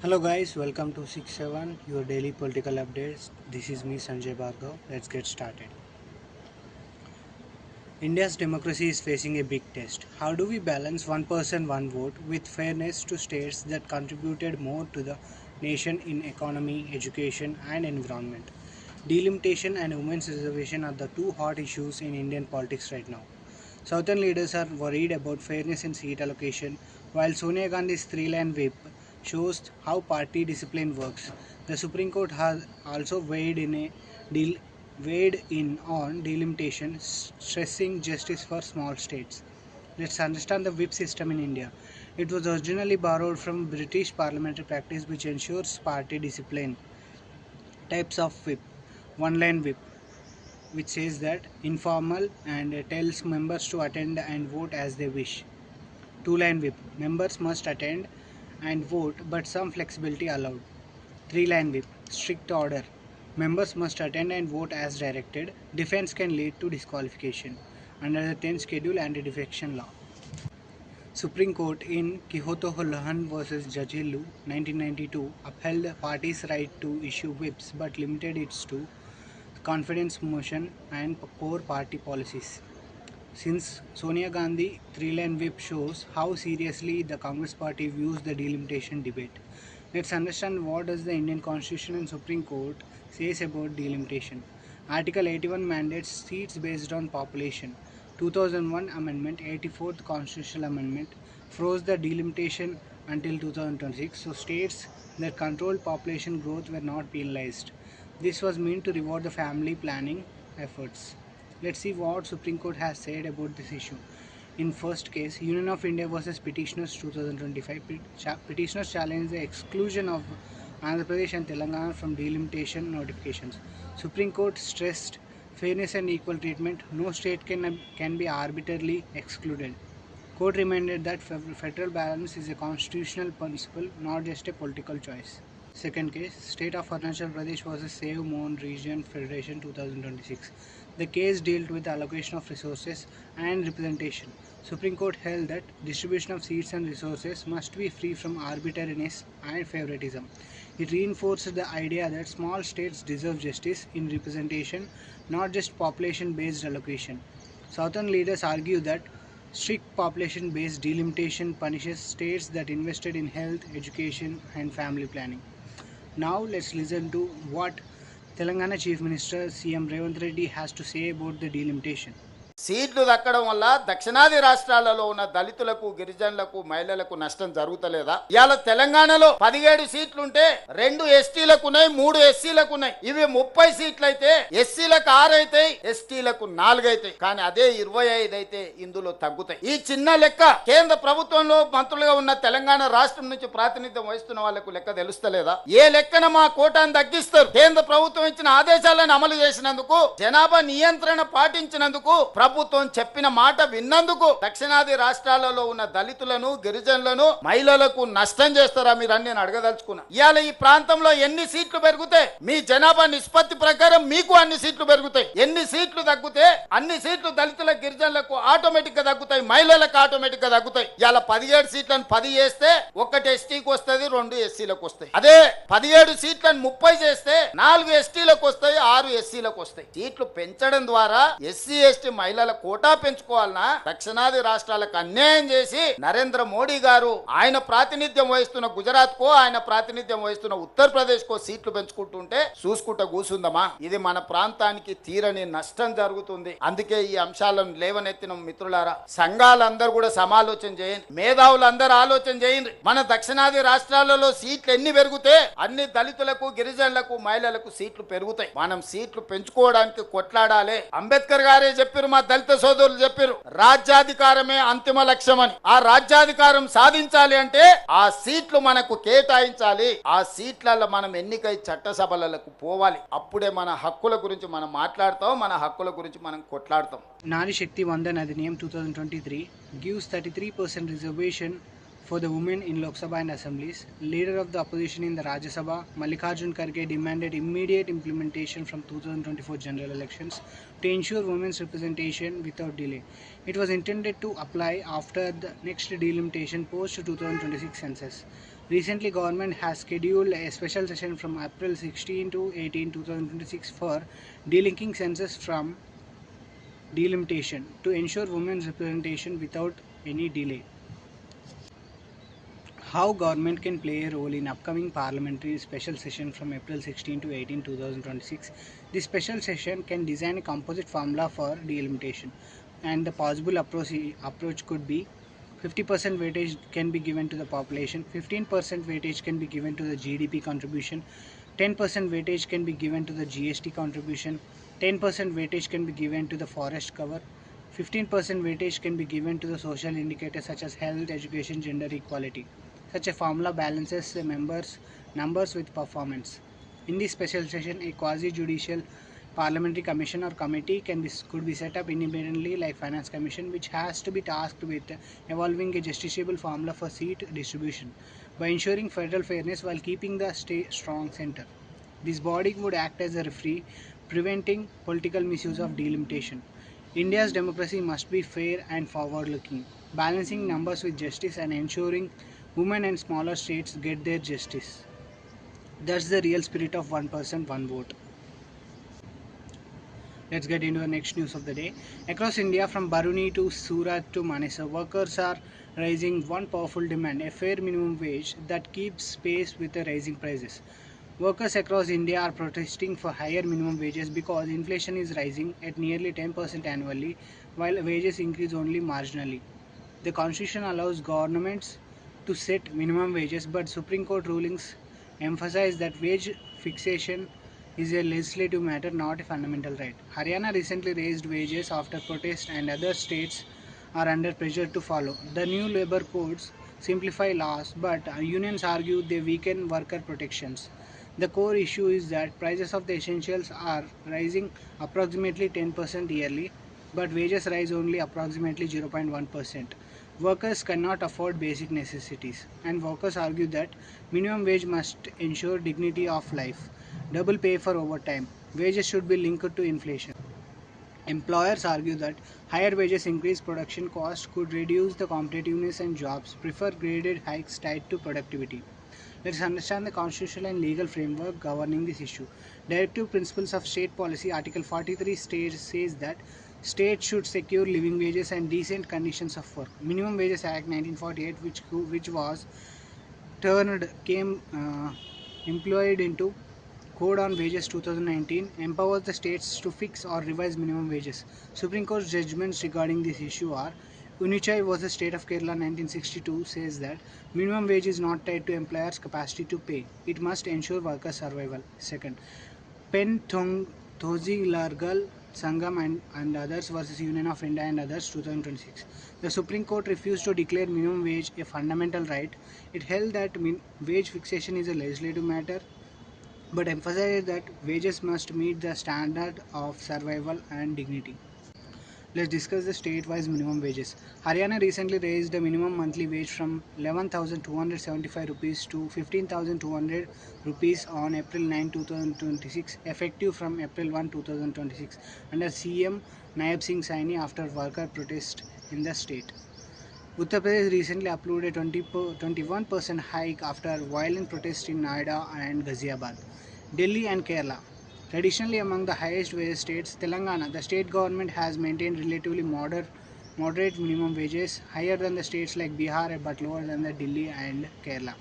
Hello guys, welcome to 67, your daily political updates. This is me Sanjay Bhargav. Let's get started. India's democracy is facing a big test. How do we balance one person one vote with fairness to states that contributed more to the nation in economy, education and environment? Delimitation and women's reservation are the two hot issues in Indian politics right now. Southern leaders are worried about fairness in seat allocation, while Sonia Gandhi's three-line whip shows how party discipline works. The Supreme Court has also deal, weighed in on delimitation, stressing justice for small states. Let's understand the whip system in India. It was originally borrowed from British parliamentary practice, which ensures party discipline. Types of whip: one-line whip, which says that informal and tells members to attend and vote as they wish. Two-line whip: members must attend and vote, but some flexibility allowed. Three-line whip: strict order: members must attend and vote as directed. Defense can lead to disqualification. Under the 10th Schedule Anti-Defection Law. Supreme Court in Kihoto-Holohan vs. Jajilu 1992 upheld the party's right to issue whips but limited it to confidence motion and core party policies. Since Sonia Gandhi three-line whip shows how seriously the Congress party views the delimitation debate. Let's understand what does the Indian Constitution and Supreme Court says about delimitation. Article 81 mandates seats based on population. 2001 Amendment, 84th Constitutional Amendment, froze the delimitation until 2026, so states that controlled population growth were not penalized. This was meant to reward the family planning efforts. Let's see what Supreme Court has said about this issue. In first case, Union of India versus Petitioners 2025, petitioners challenged the exclusion of Andhra Pradesh and Telangana from delimitation notifications. Supreme Court stressed fairness and equal treatment. No state can be arbitrarily excluded. Court reminded that federal balance is a constitutional principle, not just a political choice. Second case, State of Arunachal Pradesh vs. Save Mon Region Federation 2026. The case dealt with the allocation of resources and representation. Supreme Court held that distribution of seats and resources must be free from arbitrariness and favoritism. It reinforced the idea that small states deserve justice in representation, not just population-based allocation. Southern leaders argue that strict population-based delimitation punishes states that invested in health, education, and family planning. Now let's listen to what Telangana Chief Minister CM Revant Reddy has to say about the delimitation. సీట్లు దక్కడం వల్ల దక్షిణాది రాష్ట్రాలలో ఉన్న దళితులకు, గిరిజనులకు, మహిళలకు నష్టం జరుగుతలేదా? ఇవాళ తెలంగాణలో 17 సీట్లుంటే 2 ఎస్టీలకు ఉన్నాయి, 3 ఎస్సీలకు ఉన్నాయి. ఇవి 30 సీట్లు అయితే ఎస్సీలకు 6 అవుతాయి, ఎస్టీలకు 4 అవుతాయి. కానీ అదే 25 అయితే ఇందులో తగ్గుతాయి. ఈ చిన్న లెక్క కేంద్ర ప్రభుత్వంలో మంత్రులుగా ఉన్న తెలంగాణ రాష్ట్రం నుంచి ప్రాతినిధ్యం వహిస్తున్న వాళ్లకు లెక్క తెలుస్తలేదా? ఏ లెక్కన మా కోటాను తగ్గిస్తారు? కేంద్ర ప్రభుత్వం ఇచ్చిన ఆదేశాలను అమలు చేసినందుకు, జనాభా నియంత్రణ పాటించినందుకు, ప్రభుత్వం చెప్పిన మాట విన్నందుకు దక్షిణాది రాష్ట్రాలలో ఉన్న దళితులను, గిరిజనులను, మహిళలకు నష్టం చేస్తారా మీరు అని నేను అడగదలుచుకున్నా. ఇవాళ ఈ ప్రాంతంలో ఎన్ని సీట్లు పెరుగుతాయి? మీ జనాభా నిష్పత్తి ప్రకారం మీకు అన్ని సీట్లు పెరుగుతాయి. ఎన్ని సీట్లు తగ్గితే అన్ని సీట్లు దళితులకు, గిరిజనులకు ఆటోమేటిక్ గా తగ్గుతాయి, మహిళలకు ఆటోమేటిక్ గా తగ్గుతాయి. ఇవాళ 17 సీట్లను 10 చేస్తే 1 ఎస్టీకి వస్తుంది, 2 ఎస్సీలకు వస్తాయి. అదే 17 సీట్లను 30 చేస్తే 4 ఎస్టీలకు వస్తాయి, 6 ఎస్సీలకు వస్తాయి. సీట్లు పెంచడం ద్వారా ఎస్సీ, ఎస్టీ, మహిళల కోటా పెంచుకోవాలన్నా దక్షిణాది రాష్ట్రాలకు అన్యాయం చేసి నరేంద్ర మోడీ గారు ఆయన ప్రాతినిధ్యం వహిస్తున్న గుజరాత్ కో, ఆయన ప్రాతినిధ్యం వహిస్తున్న ఉత్తరప్రదేశ్ కో సీట్లు పెంచుకుంటుంటే చూసుకుంటా కూసుందమా? ఇది మన ప్రాంతానికి తీరని నష్టం జరుగుతుంది. అందుకే ఈ అంశాలను లేవనెత్తిన మిత్రులారా, సంఘాలందరూ కూడా సమాలోచన చేయండి, మేధావులందరూ ఆలోచన చేయండి. మన దక్షిణాది రాష్ట్రాలలో సీట్లు ఎన్ని పెరిగితే అన్ని దళితులకు, గిరిజనులకు, మహిళలకు సీట్లు పెరుగుతాయి. మనం సీట్లు పెంచుకోవడానికి కొట్లాడాలి. అంబేద్కర్ గారే చెప్పారు, మా దళిత సోదరులు చెప్పారు, రాజ్యాధికారమే అంతిమ లక్ష్యం అని. ఆ రాజ్యాధికారం సాధించాలి అంటే ఆ సీట్లు మనకు కేటాయించాలి. ఆ సీట్లలో మనం ఎన్నికై చట్టసభలకు పోవాలి. అప్పుడే మన హక్కుల గురించి మనం మాట్లాడతాం, మన హక్కుల గురించి మనం కొట్లాడతాం. Nari Shakti Vandan Adhiniyam 2023 gives 33% reservation for the women in Lok Sabha and assemblies. Leader of the opposition in the Rajya Sabha, Mallikarjun Kharge, demanded immediate implementation from 2024 general elections to ensure women's representation without delay. It was intended to apply after the next delimitation post 2026 census. Recently, government has scheduled a special session from April 16 to 18, 2026 for delinking census from delimitation to ensure women's representation without any delay. How government can play a role in upcoming parliamentary special session from April 16 to 18, 2026. This special session can design a composite formula for delimitation, and the possible approach could be 50% weightage can be given to the population, 15% weightage can be given to the GDP contribution, 10% weightage can be given to the GST contribution, 10% weightage can be given to the forest cover, 15% weightage can be given to the social indicators such as health, education, gender equality. Such a formula balances the numbers with performance. In this special session, a quasi-judicial parliamentary commission or committee could be set up independently like Finance Commission, which has to be tasked with evolving a justiciable formula for seat distribution by ensuring federal fairness while keeping the state strong center. This body would act as a referee, preventing political misuse of delimitation. India's democracy must be fair and forward looking, balancing numbers with justice and ensuring women and smaller states get their justice. That's the real spirit of one person, one vote. Let's get into the next news of the day. Across India, from Baruni to Surat to Manesar, workers are raising one powerful demand, a fair minimum wage that keeps pace with the rising prices. Workers across India are protesting for higher minimum wages because inflation is rising at nearly 10% annually, while wages increase only marginally. The constitution allows governments to set minimum wages, but Supreme Court rulings emphasize that wage fixation is a legislative matter, not a fundamental right. Haryana recently raised wages after protest, and other states are under pressure to follow. The new labor codes simplify laws, but unions argue they weaken worker protections. The core issue is that prices of the essentials are rising approximately 10% yearly, but wages rise only approximately 0.1%. Workers cannot afford basic necessities, and workers argue that minimum wage must ensure dignity of life. Double pay for overtime. Wages should be linked to inflation. Employers argue that higher wages increase production costs, could reduce the competitiveness, and jobs prefer graded hikes tied to productivity. Let us understand the constitutional and legal framework governing this issue. Directive Principles of State Policy, Article 43 says that states should secure living wages and decent conditions of work. Minimum Wages Act 1948, which was turned came employed into Code on Wages 2019, empowers the states to fix or revise minimum wages. Supreme Court's judgments regarding this issue are Unichai vs. State of Kerala 1962 says that minimum wage is not tied to employers' capacity to pay. It must ensure worker survival. Second, Pen Thozi Largal Sangam and others versus Union of India and others 2026. The Supreme Court refused to declare minimum wage a fundamental right. It held that wage fixation is a legislative matter, but emphasized that wages must meet the standard of survival and dignity. Let's discuss the state-wise minimum wages. Haryana recently raised the minimum monthly wage from 11,275 rupees to 15,200 rupees on April 9, 2026, effective from April 1, 2026, under CM Naib Singh Saini after worker protest in the state. Uttar Pradesh recently approved a 21% hike after violent protests in Noida and Ghaziabad. Delhi and Kerala. Traditionally among the highest wage states, Telangana, the state government has maintained relatively moderate minimum wages, higher than the states like Bihar but lower than the Delhi and Kerala.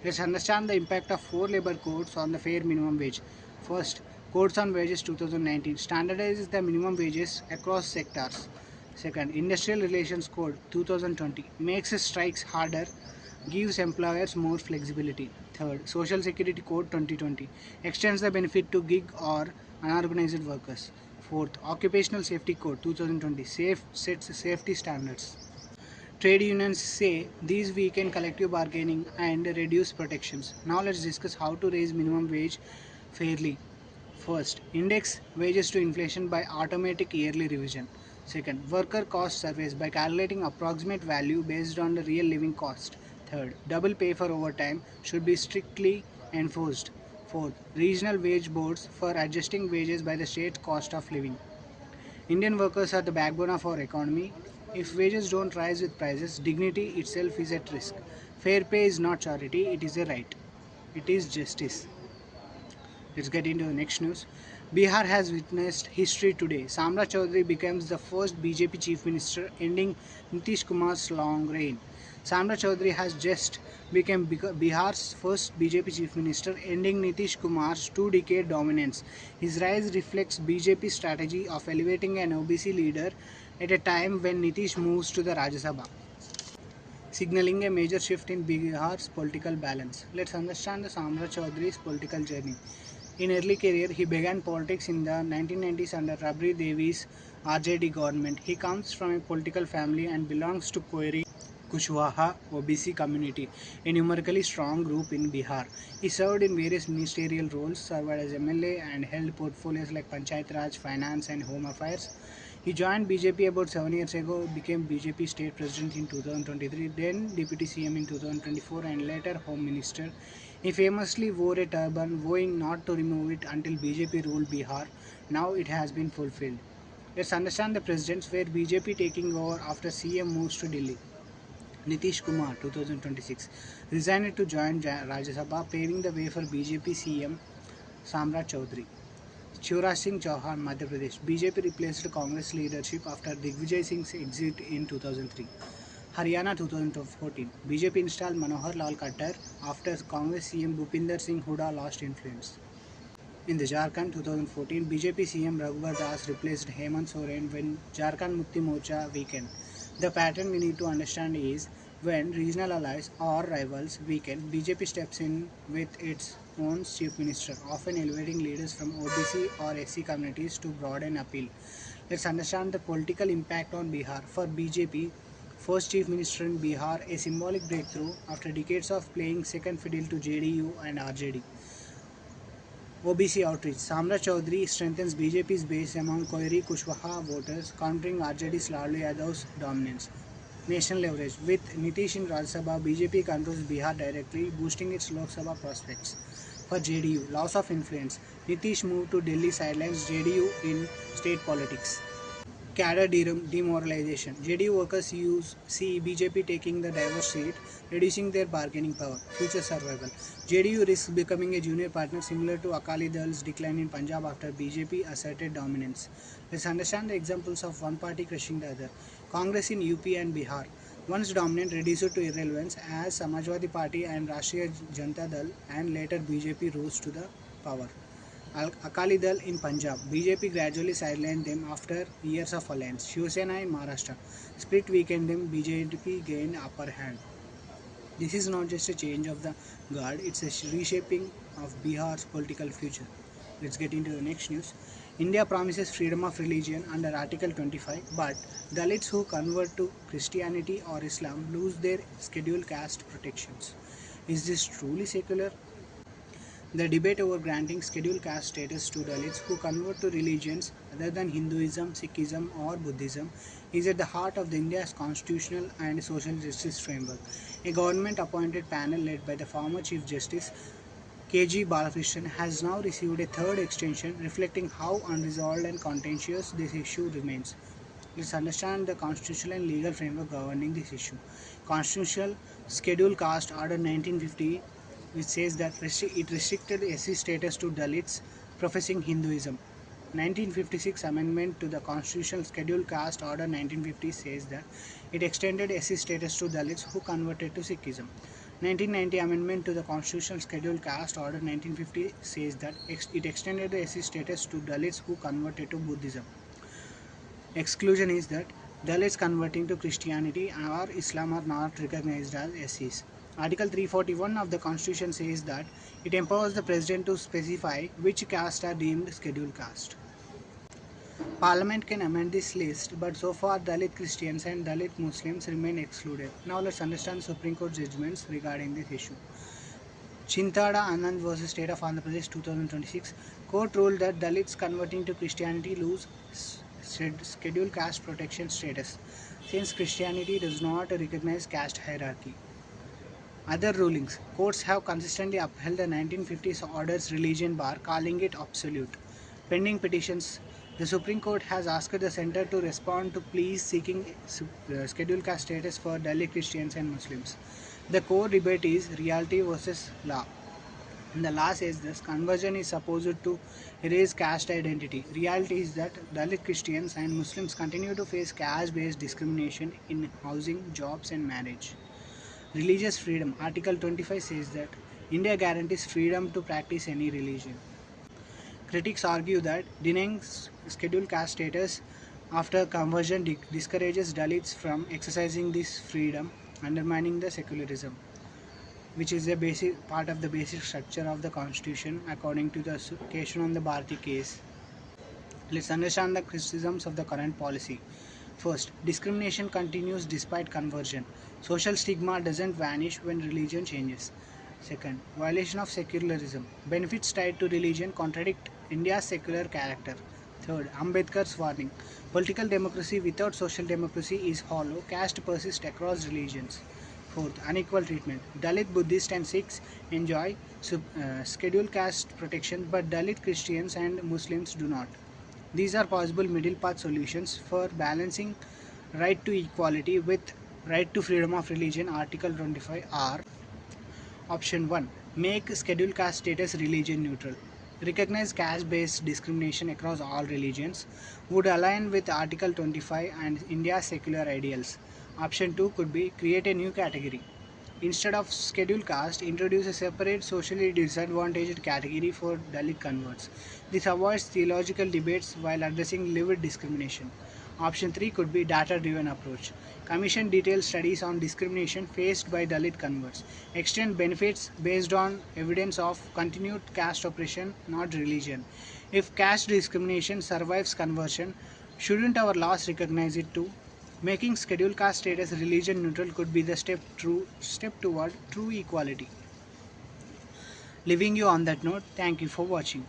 Let's understand the impact of four labor codes on the fair minimum wage. First, Codes on Wages 2019 standardizes the minimum wages across sectors. Second, Industrial Relations Code 2020 makes strikes harder, gives employers more flexibility. Third, Social Security Code 2020 extends the benefit to gig or unorganized workers. Fourth, Occupational Safety Code 2020 sets safety standards. Trade unions say these weaken collective bargaining and reduce protections. Now let's discuss how to raise minimum wage fairly. First, index wages to inflation by automatic yearly revision. Second, worker cost surveys by calculating approximate value based on the real living cost. Third, double pay for overtime should be strictly enforced. Fourth, regional wage boards for adjusting wages by the state cost of living. Indian workers are the backbone of our economy. If wages don't rise with prices, dignity itself is at risk. Fair pay is not charity, it is a right. It is justice. Let's get into the next news. Bihar has witnessed history today. Samra Chaudhary becomes the first BJP chief minister, ending Nitish Kumar's long reign. Samra Chaudhary has just become Bihar's first BJP chief minister, ending Nitish Kumar's two-decade dominance. His rise reflects BJP's strategy of elevating an OBC leader at a time when Nitish moves to the Rajya Sabha, signaling a major shift in Bihar's political balance. Let's understand the Samra Chaudhary's political journey. In early career, he began politics in the 1990s under Rabri Devi's RJD government. He comes from a political family and belongs to Koiri Kushwaha OBC community, a numerically strong group in Bihar. He served in various ministerial roles, served as MLA and held portfolios like Panchayat Raj, Finance and Home Affairs. He joined BJP about 7 years ago, became BJP state president in 2023, then deputy CM in 2024 and later home minister. He famously wore a turban, vowing not to remove it until BJP ruled Bihar. Now it has been fulfilled. Let's understand the presidents where BJP taking over after CM moves to Delhi. Nitish Kumar 2026 resigned to join Rajya Sabha, paving the way for BJP CM Samrat Chaudhary. Shivraj Singh Chauhan, Madhya Pradesh. BJP replaced Congress leadership after Digvijay Singh's exit in 2003. Haryana 2014. BJP installed Manohar Lal Khattar after Congress CM Bhupinder Singh Hooda lost influence. In the Jharkhand 2014, BJP CM Raghubar Das replaced Hemant Soren when Jharkhand Mukti Morcha weakened. The pattern we need to understand is when regional allies or rivals weaken, BJP steps in with its own chief minister, often elevating leaders from OBC or SC communities to broaden appeal. Let's understand the political impact on Bihar. For BJP, first chief minister in Bihar, a symbolic breakthrough after decades of playing second fiddle to JDU and RJD. OBC outreach. Samra Chaudhary strengthens BJP's base among Koiri Kushwaha voters, countering RJD's Lalu Yadav's dominance. National leverage. With Nitish in Rajya Sabha, BJP controls Bihar directly, boosting its Lok Sabha prospects. For JDU, loss of influence. Nitish moved to Delhi sidelines JDU in state politics. Cadre demoralization. JDU workers see BJP taking the diverse seat, reducing their bargaining power. Future survival. JDU risks becoming a junior partner similar to Akali Dal's decline in Punjab after BJP asserted dominance. Let's understand the examples of one party crushing the other. Congress in UP and Bihar. Once dominant, reduced to irrelevance as Samajwadi Party and Rashtriya Janata Dal and later BJP rose to the power. Akali Dal in Punjab. BJP gradually sidelined them after years of alliance. Shiv Sena in Maharashtra. Split weakened them, BJP gained upper hand. This is not just a change of the guard, it's a reshaping of Bihar's political future. Let's get into the next news. India promises freedom of religion under Article 25, but Dalits who convert to Christianity or Islam lose their scheduled caste protections. Is this truly secular? The debate over granting scheduled caste status to Dalits who convert to religions other than Hinduism, Sikhism or Buddhism is at the heart of India's constitutional and social justice framework. A government-appointed panel led by the former Chief Justice K.G. Balakrishnan has now received a third extension, reflecting how unresolved and contentious this issue remains. Let's understand the constitutional and legal framework governing this issue. Constitutional Scheduled Caste Order 1950, which says that it restricted SC status to Dalits professing Hinduism. 1956 amendment to the Constitutional Scheduled Caste Order 1950 says that it extended SC status to Dalits who converted to Sikhism. 1990 amendment to the Constitutional Scheduled Caste Order 1950 says that it extended the SC status to Dalits who converted to Buddhism. Exclusion is that Dalits converting to Christianity or Islam are not recognized as SCs. Article 341 of the Constitution says that it empowers the President to specify which castes are deemed scheduled caste. Parliament can amend this list, but so far Dalit Christians and Dalit Muslims remain excluded. Now let's understand Supreme Court judgments regarding this issue. Chintada Anand vs. State of Andhra Pradesh 2026. Court ruled that Dalits converting to Christianity lose scheduled caste protection status, since Christianity does not recognize caste hierarchy. Other rulings. Courts have consistently upheld the 1950s order's religion bar, calling it obsolete. Pending petitions. The Supreme Court has asked the centre to respond to pleas seeking scheduled caste status for Dalit Christians and Muslims. The core debate is reality versus law. And the law says this conversion is supposed to erase caste identity. Reality is that Dalit Christians and Muslims continue to face caste based discrimination in housing, jobs, and marriage. Religious freedom. Article 25 says that India guarantees freedom to practice any religion. Critics argue that denying scheduled caste status after conversion discourages Dalits from exercising this freedom, undermining the secularism, which is a basic part of the basic structure of the constitution according to the Keshan on the Bharati case. Let's understand the criticisms of the current policy. First, discrimination continues despite conversion. Social stigma doesn't vanish when religion changes. Second, violation of secularism. Benefits tied to religion contradict India's secular character. Third, Ambedkar's warning. Political democracy without social democracy is hollow. Caste persists across religions. Fourth, unequal treatment. Dalit, Buddhist, and Sikhs enjoy scheduled caste protection, but Dalit Christians and Muslims do not. These are possible middle path solutions for balancing right to equality with right to freedom of religion. Article 25 are: Option 1. Make scheduled caste status religion neutral. Recognize caste based discrimination across all religions. Would align with Article 25 and India's secular ideals. Option 2 could be create a new category. Instead of scheduled caste, introduce a separate socially disadvantaged category for Dalit converts. This avoids theological debates while addressing lived discrimination. Option 3 could be data-driven approach. Commission detailed studies on discrimination faced by Dalit converts. Extend benefits based on evidence of continued caste oppression, not religion. If caste discrimination survives conversion, shouldn't our laws recognize it too? Making scheduled caste status religion neutral could be the step toward true equality. Leaving you on that note, thank you for watching.